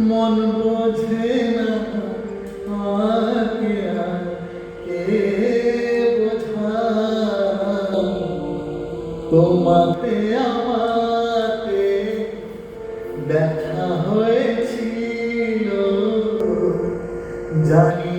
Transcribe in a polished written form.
মন বোঝে না আগে আর কে বোঝায় তোমাকে আমাকে দেখা হয়েছিল জানি